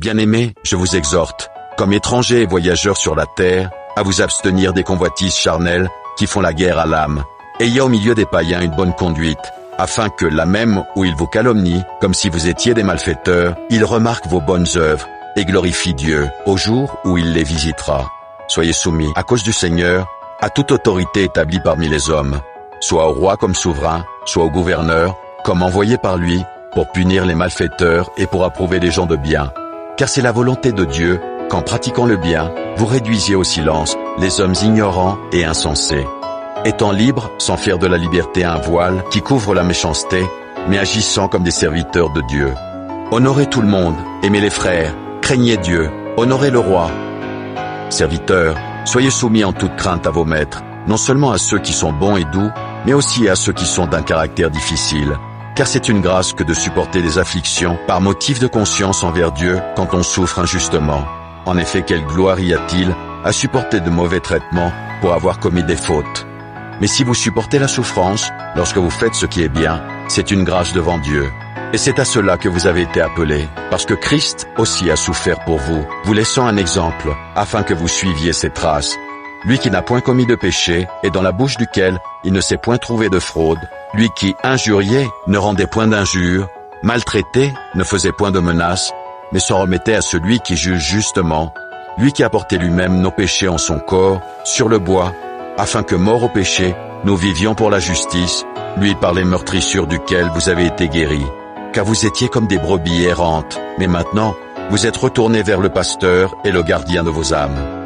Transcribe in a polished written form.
Bien-aimés, je vous exhorte, comme étrangers et voyageurs sur la terre, à vous abstenir des convoitises charnelles qui font la guerre à l'âme. Ayez au milieu des païens une bonne conduite, afin que, là même où ils vous calomnient, comme si vous étiez des malfaiteurs, ils remarquent vos bonnes œuvres et glorifient Dieu au jour où il les visitera. Soyez soumis, à cause du Seigneur, à toute autorité établie parmi les hommes, soit au roi comme souverain, soit au gouverneur, comme envoyé par lui, pour punir les malfaiteurs et pour approuver les gens de bien. Car c'est la volonté de Dieu, qu'en pratiquant le bien, vous réduisiez au silence les hommes ignorants et insensés. Étant libres, sans faire de la liberté un voile qui couvre la méchanceté, mais agissant comme des serviteurs de Dieu. Honorez tout le monde, aimez les frères, craignez Dieu, honorez le roi. Serviteurs, soyez soumis en toute crainte à vos maîtres, non seulement à ceux qui sont bons et doux, mais aussi à ceux qui sont d'un caractère difficile. Car c'est une grâce que de supporter des afflictions par motif de conscience envers Dieu quand on souffre injustement. En effet, quelle gloire y a-t-il à supporter de mauvais traitements pour avoir commis des fautes? Mais si vous supportez la souffrance, lorsque vous faites ce qui est bien, c'est une grâce devant Dieu. Et c'est à cela que vous avez été appelés, parce que Christ aussi a souffert pour vous, vous laissant un exemple, afin que vous suiviez ses traces. Lui qui n'a point commis de péché, et dans la bouche duquel il ne s'est point trouvé de fraude, lui qui injuriait ne rendait point d'injures, maltraitait ne faisait point de menaces, mais s'en remettait à celui qui juge justement, lui qui a porté lui-même nos péchés en son corps, sur le bois, afin que, morts au péché, nous vivions pour la justice, lui par les meurtrissures duquel vous avez été guéris. Car vous étiez comme des brebis errantes, mais maintenant, vous êtes retournés vers le pasteur et le gardien de vos âmes.